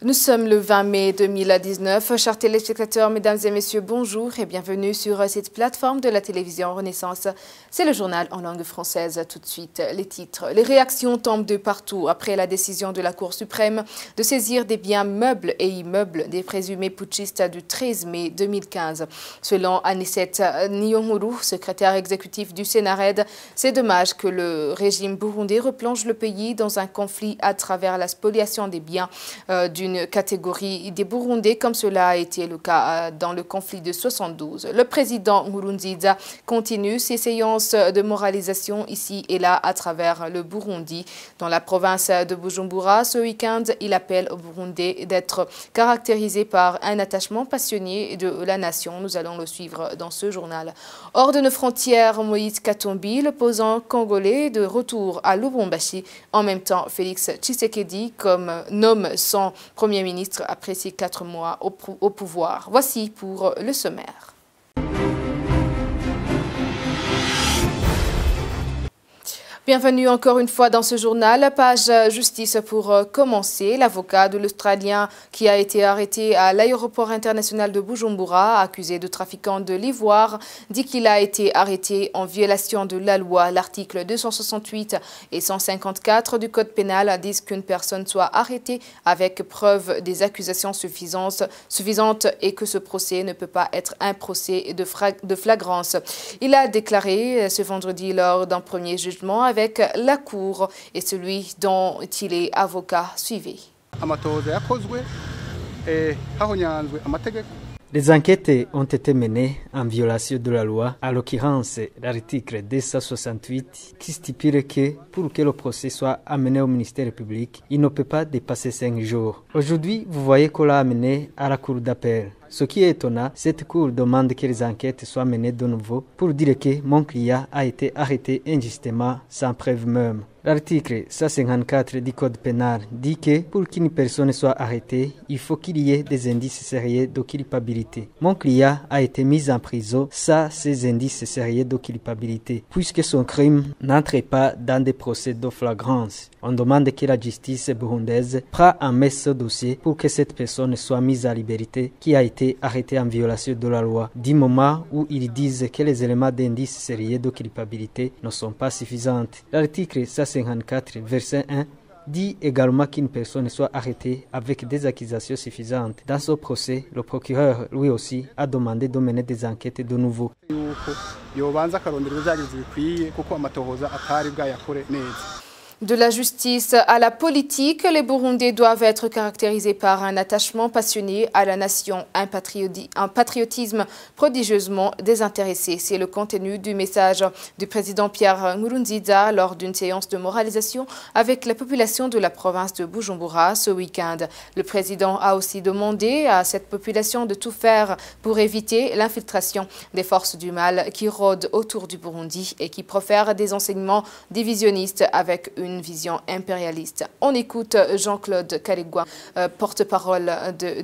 Nous sommes le 20 mai 2019. Chers téléspectateurs, mesdames et messieurs, bonjour et bienvenue sur cette plateforme de la télévision Renaissance. C'est le journal en langue française. Tout de suite, les titres. Les réactions tombent de partout après la décision de la Cour suprême de saisir des biens meubles et immeubles des présumés putschistes du 13 mai 2015. Selon Anicette Niyonkuru, secrétaire exécutif du Sénarède, c'est dommage que le régime burundais replonge le pays dans un conflit à travers la spoliation des biens d'une catégorie des Burundais, comme cela a été le cas dans le conflit de 72. Le président Nkurunziza continue ses séances de moralisation ici et là à travers le Burundi. Dans la province de Bujumbura, ce week-end, il appelle aux Burundais d'être caractérisés par un attachement passionné de la nation. Nous allons le suivre dans ce journal. Hors de nos frontières, Moïse Katumbi, l'opposant congolais, de retour à Lubumbashi. En même temps, Félix Tshisekedi nomme son Premier ministre après ses 4 mois au pouvoir. Voici pour le sommaire. Bienvenue encore une fois dans ce journal. Page justice pour commencer. L'avocat de l'Australien qui a été arrêté à l'aéroport international de Bujumbura, accusé de trafiquant de l'ivoire, dit qu'il a été arrêté en violation de la loi. L'article 268 et 154 du Code pénal disent qu'une personne soit arrêtée avec preuve des accusations suffisantes et que ce procès ne peut pas être un procès de flagrance. Il a déclaré ce vendredi lors d'un premier jugement avec la Cour et celui dont il est avocat. Suivez. Les enquêtes ont été menées en violation de la loi, à l'occurrence l'article 268 qui stipule que pour que le procès soit amené au ministère public, il ne peut pas dépasser 5 jours. Aujourd'hui, vous voyez qu'on l'a amené à la cour d'appel. Ce qui est étonnant, cette cour demande que les enquêtes soient menées de nouveau pour dire que mon client a été arrêté injustement sans preuve même. L'article 154 du Code pénal dit que pour qu'une personne soit arrêtée, il faut qu'il y ait des indices sérieux de culpabilité. Mon client a été mis en prison sans ces indices sérieux de culpabilité, puisque son crime n'entre pas dans des procès de flagrance. On demande que la justice burundaise prenne en main ce dossier pour que cette personne soit mise à liberté qui a été arrêtée en violation de la loi, du moment où ils disent que les éléments d'indices sérieux de culpabilité ne sont pas suffisants. L'article 154, verset 1, dit également qu'une personne soit arrêtée avec des accusations suffisantes. Dans ce procès, le procureur, lui aussi, a demandé de mener des enquêtes de nouveau. De la justice à la politique, les Burundais doivent être caractérisés par un attachement passionné à la nation, un patriotisme prodigieusement désintéressé. C'est le contenu du message du président Pierre Nkurunziza lors d'une séance de moralisation avec la population de la province de Bujumbura ce week-end. Le président a aussi demandé à cette population de tout faire pour éviter l'infiltration des forces du mal qui rôdent autour du Burundi et qui profèrent des enseignements divisionnistes avec une vision impérialiste. On écoute Jean-Claude Kaligwa, porte-parole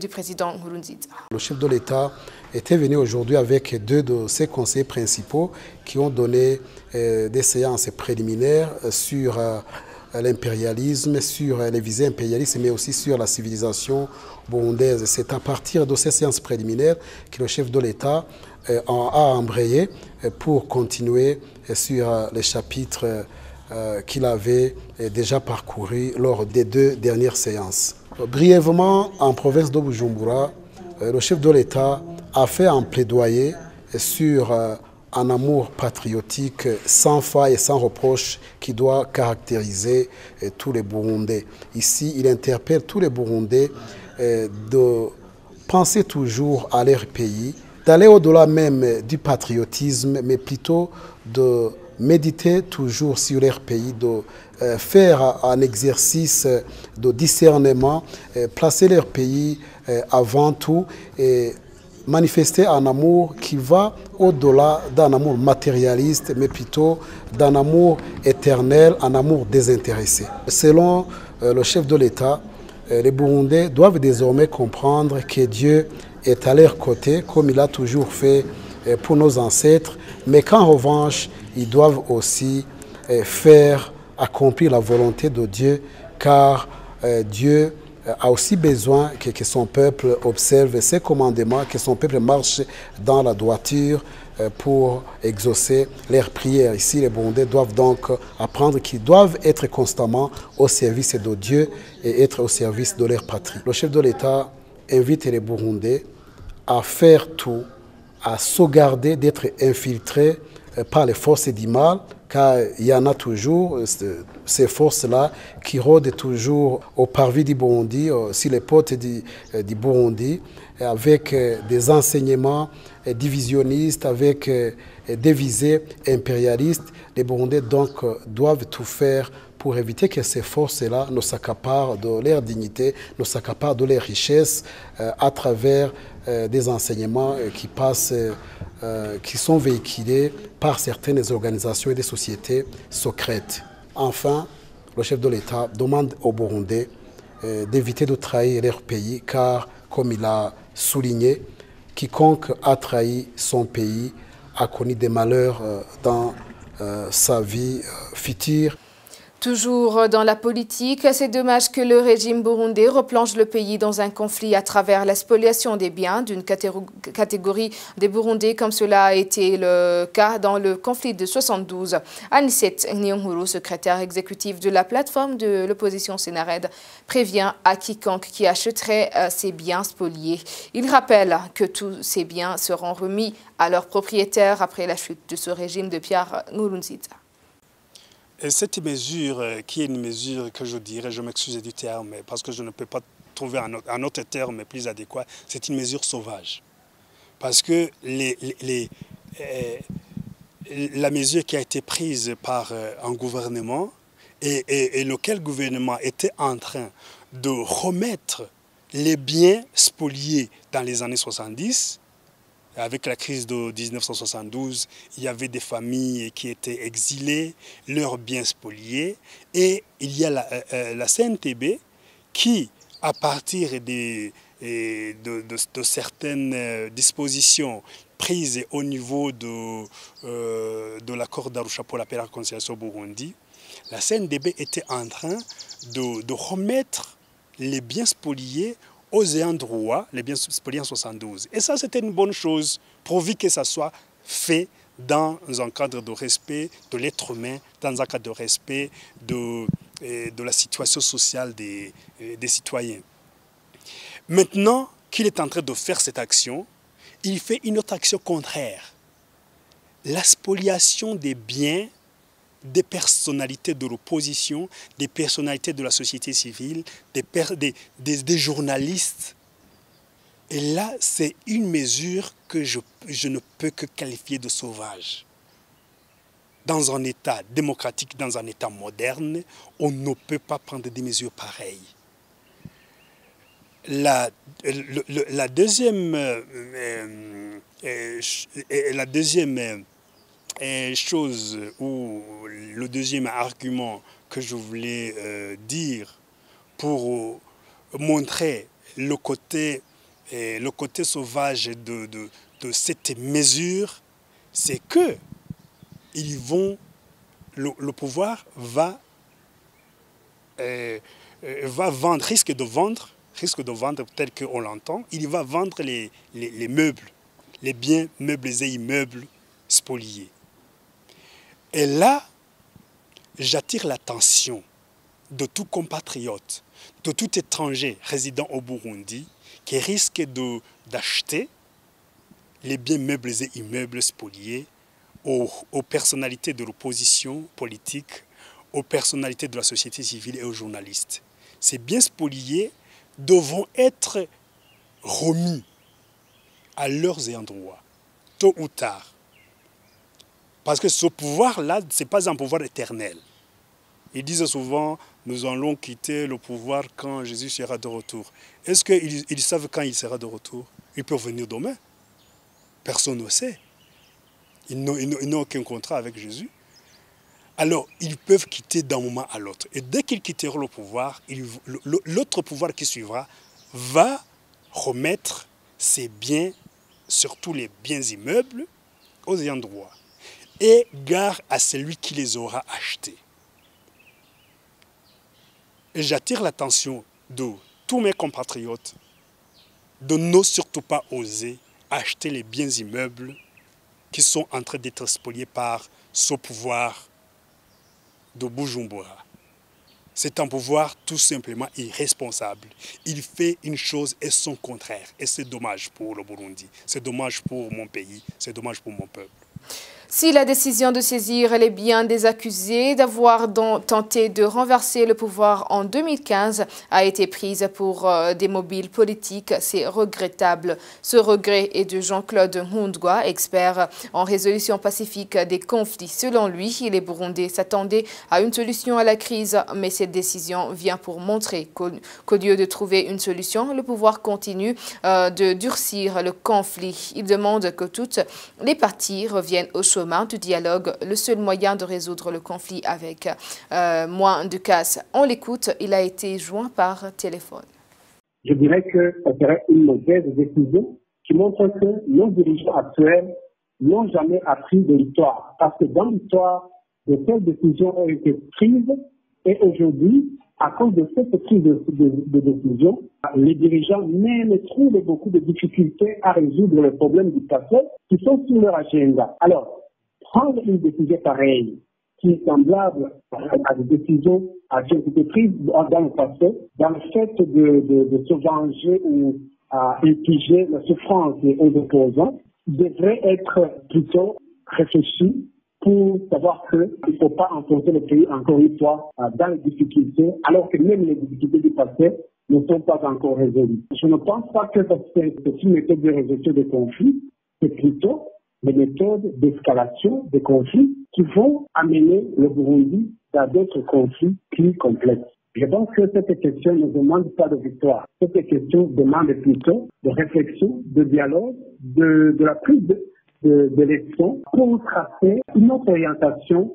du président Nkurunziza. Le chef de l'État était venu aujourd'hui avec 2 de ses conseillers principaux qui ont donné des séances préliminaires sur l'impérialisme, sur les visées impérialistes, mais aussi sur la civilisation burundaise. C'est à partir de ces séances préliminaires que le chef de l'État a embrayé pour continuer sur les chapitres qu'il avait déjà parcouru lors des 2 dernières séances. Brièvement, en province de Bujumbura, le chef de l'État a fait un plaidoyer sur un amour patriotique sans faille et sans reproche qui doit caractériser tous les Burundais. Ici, il interpelle tous les Burundais de penser toujours à leur pays, d'aller au-delà même du patriotisme, mais plutôt de méditer toujours sur leur pays, de faire un exercice de discernement, placer leur pays avant tout et manifester un amour qui va au-delà d'un amour matérialiste, mais plutôt d'un amour éternel, un amour désintéressé. Selon le chef de l'État, les Burundais doivent désormais comprendre que Dieu est à leur côté, comme il a toujours fait pour nos ancêtres, mais qu'en revanche, ils doivent aussi accomplir la volonté de Dieu, car Dieu a aussi besoin que son peuple observe ses commandements, que son peuple marche dans la droiture pour exaucer leurs prières. Ici, les Burundais doivent donc apprendre qu'ils doivent être constamment au service de Dieu et être au service de leur patrie. Le chef de l'État invite les Burundais à faire tout, à sauvegarder d'être infiltrés par les forces du mal, car il y en a toujours, ces forces-là, qui rôdent toujours au parvis du Burundi, sur les portes du Burundi, avec des enseignements divisionnistes, avec des visées impérialistes. Les Burundais donc doivent tout faire pour éviter que ces forces-là ne s'accaparent de leur dignité, ne s'accaparent de leur richesse à travers des enseignements qui sont véhiculés par certaines organisations et des sociétés secrètes. Enfin, le chef de l'État demande aux Burundais d'éviter de trahir leur pays, car, comme il a souligné, quiconque a trahi son pays a connu des malheurs dans sa vie future. Toujours dans la politique, c'est dommage que le régime burundais replonge le pays dans un conflit à travers la spoliation des biens d'une catégorie des Burundais, comme cela a été le cas dans le conflit de 72. Anicet Nyonguru, secrétaire exécutif de la plateforme de l'opposition Sénared, prévient à quiconque qui achèterait ces biens spoliés. Il rappelle que tous ces biens seront remis à leurs propriétaires après la chute de ce régime de Pierre Nkurunziza. Et cette mesure, qui est une mesure que je dirais, je m'excuse du terme, parce que je ne peux pas trouver un autre terme plus adéquat, c'est une mesure sauvage. Parce que la mesure qui a été prise par un gouvernement et lequel gouvernement était en train de remettre les biens spoliés dans les années 70, avec la crise de 1972, il y avait des familles qui étaient exilées, leurs biens spoliés. Et il y a la CNTB qui, à partir de certaines dispositions prises au niveau de l'accord d'Arusha pour la paix et la réconciliation au Burundi, la CNTB était en train de remettre les biens spoliés aux ayants droit, les biens spoliés en 72. Et ça, c'était une bonne chose, pourvu que ça soit fait dans un cadre de respect de l'être humain, dans un cadre de respect de la situation sociale des citoyens. Maintenant qu'il est en train de faire cette action, il fait une autre action contraire. La spoliation des biens des personnalités de l'opposition, des personnalités de la société civile, des journalistes. Et là, c'est une mesure que je ne peux que qualifier de sauvage. Dans un État démocratique, dans un État moderne, on ne peut pas prendre des mesures pareilles. La deuxième chose, ou le deuxième argument que je voulais dire pour montrer le côté sauvage de cette mesure, c'est que le pouvoir va vendre, risque de vendre tel qu'on l'entend, il va vendre les meubles, les biens meubles et immeubles spoliés. Et là, j'attire l'attention de tout compatriote, de tout étranger résidant au Burundi qui risque d'acheter les biens meubles et immeubles spoliés aux personnalités de l'opposition politique, aux personnalités de la société civile et aux journalistes. Ces biens spoliés devront être remis à leurs ayants droit, tôt ou tard. Parce que ce pouvoir-là, ce n'est pas un pouvoir éternel. Ils disent souvent, nous allons quitter le pouvoir quand Jésus sera de retour. Est-ce qu'ils savent quand il sera de retour? Il peut venir demain. Personne ne sait. Ils n'ont aucun contrat avec Jésus. Alors, ils peuvent quitter d'un moment à l'autre. Et dès qu'ils quitteront le pouvoir, l'autre pouvoir qui suivra va remettre ses biens, surtout les biens immeubles, aux ayants droit. Et gare à celui qui les aura achetés. Et j'attire l'attention de tous mes compatriotes de ne surtout pas oser acheter les biens immeubles qui sont en train d'être spoliés par ce pouvoir de Bujumbura. C'est un pouvoir tout simplement irresponsable. Il fait une chose et son contraire. Et c'est dommage pour le Burundi. C'est dommage pour mon pays. C'est dommage pour mon peuple. Si la décision de saisir les biens des accusés d'avoir tenté de renverser le pouvoir en 2015 a été prise pour des mobiles politiques, c'est regrettable. Ce regret est de Jean-Claude Nkundwa, expert en résolution pacifique des conflits. Selon lui, les Burundais s'attendaient à une solution à la crise, mais cette décision vient pour montrer qu'au lieu de trouver une solution, le pouvoir continue de durcir le conflit. Il demande que toutes les parties reviennent au chemin du dialogue, le seul moyen de résoudre le conflit avec moins de casse. On l'écoute, il a été joint par téléphone. Je dirais que ça serait une mauvaise décision qui montre que nos dirigeants actuels n'ont jamais appris de l'histoire. Parce que dans l'histoire, de telles décisions ont été prises et aujourd'hui, à cause de cette prise de décision, les dirigeants même trouvent beaucoup de difficultés à résoudre les problèmes du passé qui sont sur leur agenda. Alors, prendre une décision pareille, qui est semblable à des décisions qui ont été prises dans le passé, dans le fait de se venger ou infliger la souffrance aux opposants, devrait être plutôt réfléchi pour savoir qu'il ne faut pas enfoncer le pays encore une fois dans les difficultés, alors que même les difficultés du passé ne sont pas encore résolues. Je ne pense pas que c'est une méthode de résolution des conflits, c'est plutôt des méthodes d'escalation des conflits qui vont amener le Burundi dans d'autres conflits plus complexes. Je pense que cette question ne demande pas de victoire. Cette question demande plutôt de réflexion, de dialogue, de la prise de leçons pour tracer une autre orientation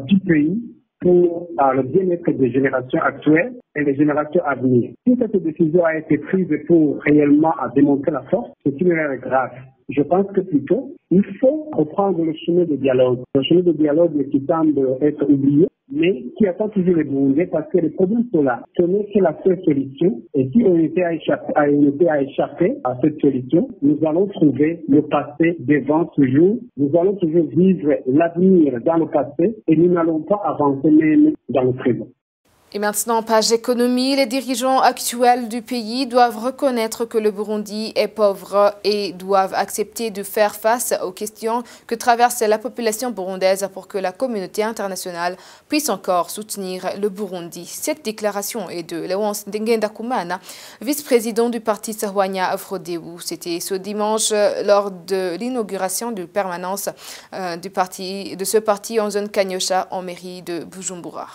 du pays pour le bien-être des générations actuelles et des générations à venir. Si cette décision a été prise pour réellement démontrer la force, c'est une erreur grave. Je pense que plutôt, il faut reprendre le chemin de dialogue. Le chemin de dialogue qui semble être oublié, mais qui attend toujours les Burundais parce que les problèmes sont là. Ce n'est que la seule solution. Et si on était à échapper à cette solution, nous allons trouver le passé devant toujours. Nous allons toujours vivre l'avenir dans le passé et nous n'allons pas avancer même dans le présent. Et maintenant, page économie, les dirigeants actuels du pays doivent reconnaître que le Burundi est pauvre et doivent accepter de faire face aux questions que traverse la population burundaise pour que la communauté internationale puisse encore soutenir le Burundi. Cette déclaration est de Léonce Ngendakumana, vice-président du parti Sahwanya Afrodéou. C'était ce dimanche lors de l'inauguration de permanence de ce parti en zone Kanyosha en mairie de Bujumbura.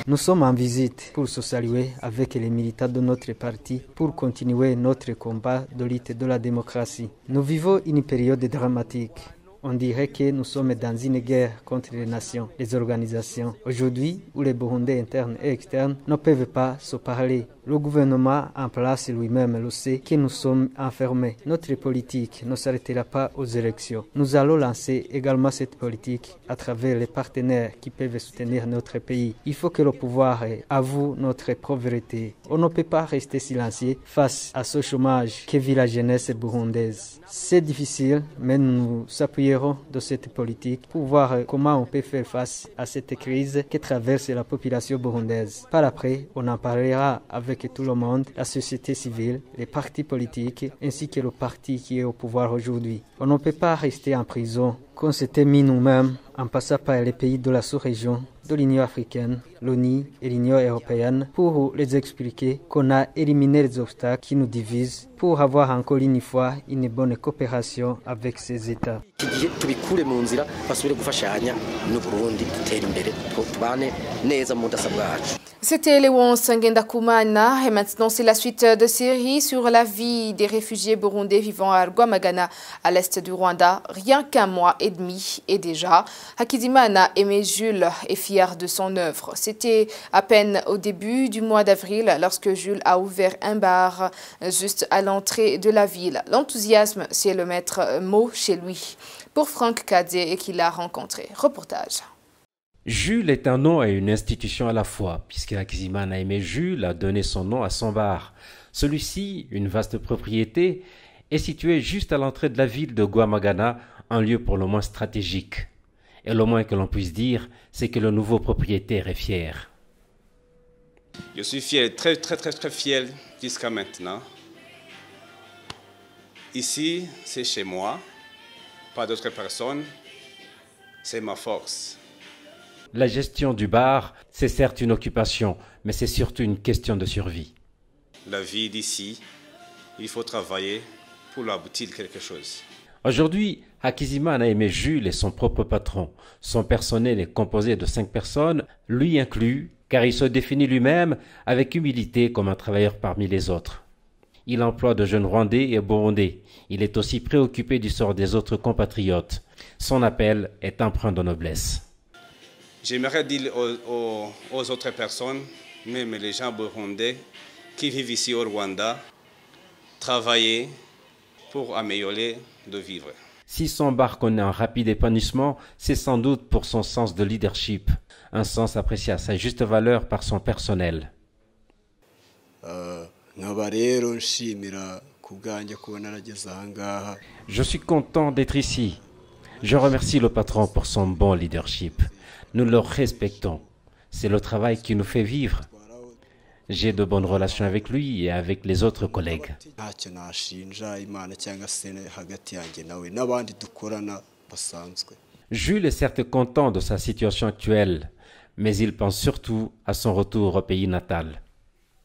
Nous sommes en visite pour se saluer avec les militants de notre parti pour continuer notre combat de lutte de la démocratie. Nous vivons une période dramatique. On dirait que nous sommes dans une guerre contre les nations, les organisations. Aujourd'hui, où les Burundais internes et externes ne peuvent pas se parler. Le gouvernement en place lui-même le sait que nous sommes enfermés. Notre politique ne s'arrêtera pas aux élections. Nous allons lancer également cette politique à travers les partenaires qui peuvent soutenir notre pays. Il faut que le pouvoir avoue notre pauvreté. On ne peut pas rester silencieux face à ce chômage que vit la jeunesse burundaise. C'est difficile, mais nous appuierons de cette politique pour voir comment on peut faire face à cette crise que traverse la population burundaise. Par après, on en parlera avec tout le monde, la société civile, les partis politiques, ainsi que le parti qui est au pouvoir aujourd'hui. On ne peut pas rester en prison qu'on s'était mis nous-mêmes en passant par les pays de la sous-région, de l'Union africaine, l'ONU et l'Union européenne pour les expliquer qu'on a éliminé les obstacles qui nous divisent pour avoir encore une fois une bonne coopération avec ces États. C'était Léonce Ngendakumana et maintenant c'est la suite de série sur la vie des réfugiés burundais vivant à Rwamagana à l'est du Rwanda. Rien qu'un mois et demi et déjà, Hakizimana Aimé Jules est fier de son œuvre. C'était à peine au début du mois d'avril lorsque Jules a ouvert un bar juste à l'entrée de la ville. L'enthousiasme, c'est le maître mot chez lui. Pour Franck Kadé et qu'il a rencontré. Reportage. Jules est un nom et une institution à la fois, puisque Hakizimana Aimé Jules a donné son nom à son bar. Celui-ci, une vaste propriété, est situé juste à l'entrée de la ville de Guamagana, un lieu pour le moins stratégique. Et le moins que l'on puisse dire, c'est que le nouveau propriétaire est fier. Je suis fier, très fier jusqu'à maintenant. Ici, c'est chez moi, pas d'autres personnes, c'est ma force. La gestion du bar, c'est certes une occupation, mais c'est surtout une question de survie. La vie d'ici, il faut travailler pour aboutir quelque chose. Aujourd'hui, Hakizimana Aimé Jules est son propre patron. Son personnel est composé de 5 personnes, lui inclus, car il se définit lui-même avec humilité comme un travailleur parmi les autres. Il emploie de jeunes Rwandais et Burundais. Il est aussi préoccupé du sort des autres compatriotes. Son appel est empreint de noblesse. J'aimerais dire aux autres personnes, même les gens burundais qui vivent ici au Rwanda, travailler pour améliorer le vivre. Si son bar connaît un rapide épanouissement, c'est sans doute pour son sens de leadership, un sens apprécié à sa juste valeur par son personnel. Je suis content d'être ici. Je remercie le patron pour son bon leadership. Nous le respectons. C'est le travail qui nous fait vivre. J'ai de bonnes relations avec lui et avec les autres collègues. Jules est certes content de sa situation actuelle, mais il pense surtout à son retour au pays natal.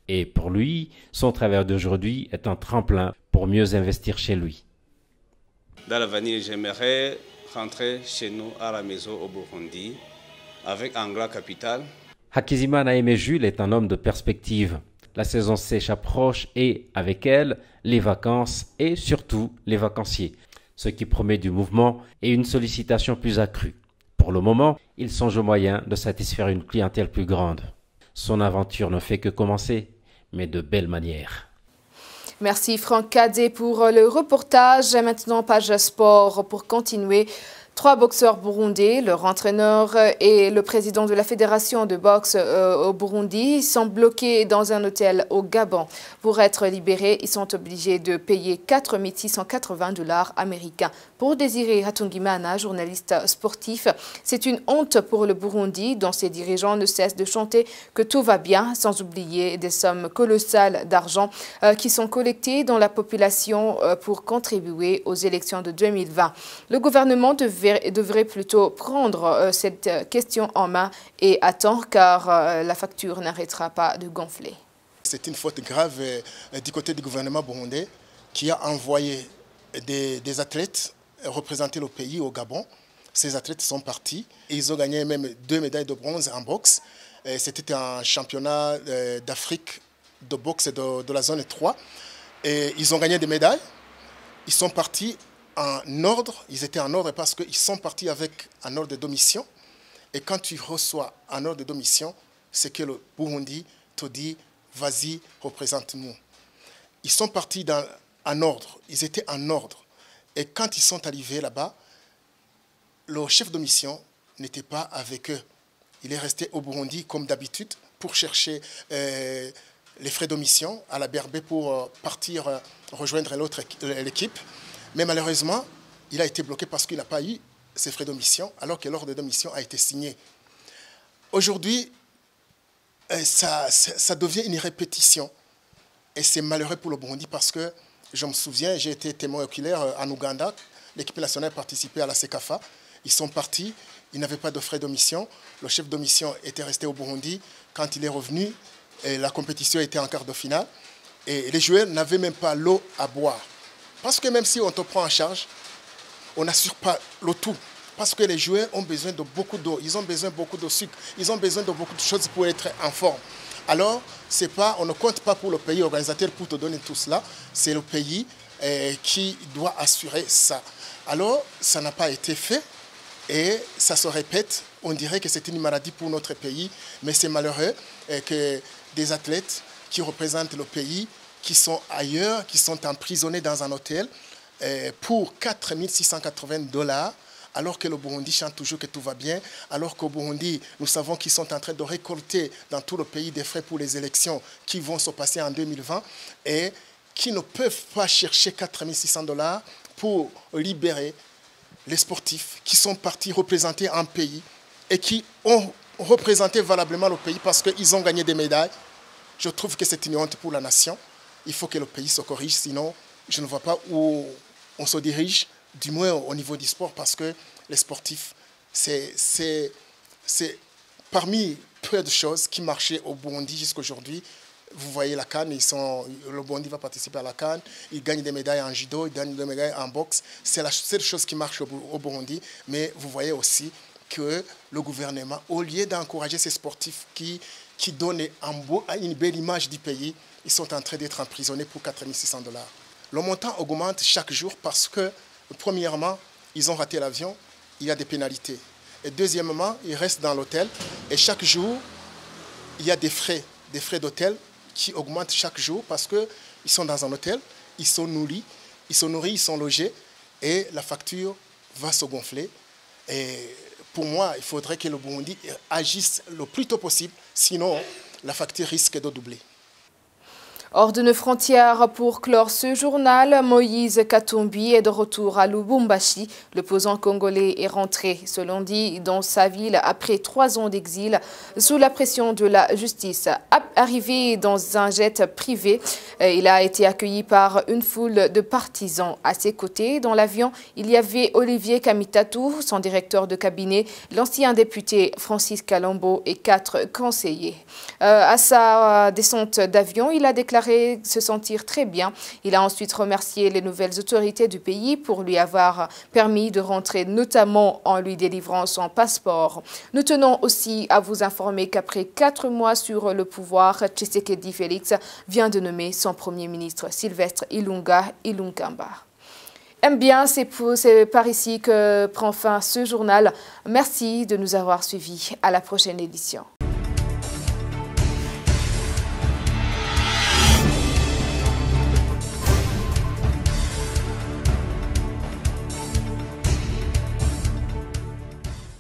Et pour lui, son travail d'aujourd'hui est un tremplin pour mieux investir chez lui. Dans l'avenir, j'aimerais rentrer chez nous à la maison au Burundi, avec un grand capital. Hakizimana Aimé Jules est un homme de perspective. La saison sèche approche et, avec elle, les vacances et surtout les vacanciers, ce qui promet du mouvement et une sollicitation plus accrue. Pour le moment, il songe au moyen de satisfaire une clientèle plus grande. Son aventure ne fait que commencer, mais de belle manière. Merci Franck Kadé pour le reportage. Maintenant, page sport pour continuer. 3 boxeurs burundais, leur entraîneur et le président de la fédération de boxe au Burundi sont bloqués dans un hôtel au Gabon. Pour être libérés, ils sont obligés de payer 4 680 $ américains. Pour Désiré Hatungimana, journaliste sportif, c'est une honte pour le Burundi dont ses dirigeants ne cessent de chanter que tout va bien, sans oublier des sommes colossales d'argent qui sont collectées dans la population pour contribuer aux élections de 2020. Le gouvernement devrait plutôt prendre cette question en main et attendre car la facture n'arrêtera pas de gonfler. C'est une faute grave du côté du gouvernement burundais qui a envoyé des athlètes représenter le pays au Gabon. Ces athlètes sont partis et ils ont gagné même 2 médailles de bronze en boxe. C'était un championnat d'Afrique de boxe de la zone 3. Et ils ont gagné des médailles. Ils sont partis en ordre, ils étaient en ordre parce qu'ils sont partis avec un ordre de mission. Et quand tu reçois un ordre de mission, c'est que le Burundi te dit, vas-y, représente-nous. Ils sont partis en ordre, ils étaient en ordre. Et quand ils sont arrivés là-bas, le chef de mission n'était pas avec eux. Il est resté au Burundi comme d'habitude pour chercher les frais de mission à la BRB pour partir rejoindre l'équipe. Mais malheureusement, il a été bloqué parce qu'il n'a pas eu ses frais de mission, alors que l'ordre de mission a été signé. Aujourd'hui, ça devient une répétition. Et c'est malheureux pour le Burundi parce que, je me souviens, j'ai été témoin oculaire en Ouganda. L'équipe nationale participait à la CECAFA. Ils sont partis, ils n'avaient pas de frais de mission. Le chef de mission était resté au Burundi. Quand il est revenu, la compétition était en quart de finale. Et les joueurs n'avaient même pas l'eau à boire. Parce que même si on te prend en charge, on n'assure pas le tout. Parce que les joueurs ont besoin de beaucoup d'eau, ils ont besoin de beaucoup de sucre, ils ont besoin de beaucoup de choses pour être en forme. Alors, on ne compte pas pour le pays organisateur pour te donner tout cela. C'est le pays qui doit assurer ça. Alors, ça n'a pas été fait et ça se répète. On dirait que c'est une maladie pour notre pays, mais c'est malheureux que des athlètes qui représentent le pays, qui sont ailleurs, qui sont emprisonnés dans un hôtel pour 4 680 $ alors que le Burundi chante toujours que tout va bien, alors qu'au Burundi, nous savons qu'ils sont en train de récolter dans tout le pays des frais pour les élections qui vont se passer en 2020 et qui ne peuvent pas chercher 4 600 $ pour libérer les sportifs qui sont partis représenter un pays et qui ont représenté valablement le pays parce qu'ils ont gagné des médailles. Je trouve que c'est une honte pour la nation. Il faut que le pays se corrige, sinon je ne vois pas où on se dirige, du moins au niveau du sport, parce que les sportifs, c'est parmi peu de choses qui marchaient au Burundi jusqu'à aujourd'hui. Vous voyez la CAN, le Burundi va participer à la CAN, ils gagnent des médailles en judo, ils gagnent des médailles en boxe. C'est la seule chose qui marche au Burundi, mais vous voyez aussi que le gouvernement, au lieu d'encourager ces sportifs qui donnent une belle image du pays, ils sont en train d'être emprisonnés pour 4 600 $. Le montant augmente chaque jour parce que, premièrement, ils ont raté l'avion, il y a des pénalités. Et deuxièmement, ils restent dans l'hôtel et chaque jour, il y a des frais d'hôtel qui augmentent chaque jour parce qu'ils sont dans un hôtel, ils sont nourris, ils sont logés et la facture va se gonfler. Et pour moi, il faudrait que le Burundi agisse le plus tôt possible, sinon la facture risque de doubler. Hors de nos frontières, pour clore ce journal, Moïse Katumbi est de retour à Lubumbashi. L'opposant congolais est rentré ce lundi dans sa ville après 3 ans d'exil sous la pression de la justice. Arrivé dans un jet privé, il a été accueilli par une foule de partisans. À ses côtés, dans l'avion, il y avait Olivier Kamitatou, son directeur de cabinet, l'ancien député Francis Kalombo et 4 conseillers. À sa descente d'avion, il a déclaré se sentir très bien. Il a ensuite remercié les nouvelles autorités du pays pour lui avoir permis de rentrer, notamment en lui délivrant son passeport. Nous tenons aussi à vous informer qu'après 4 mois sur le pouvoir, Tshisekedi Félix vient de nommer son premier ministre Sylvestre Ilunga Ilunkamba. Bien, c'est par ici que prend fin ce journal. Merci de nous avoir suivis. À la prochaine édition.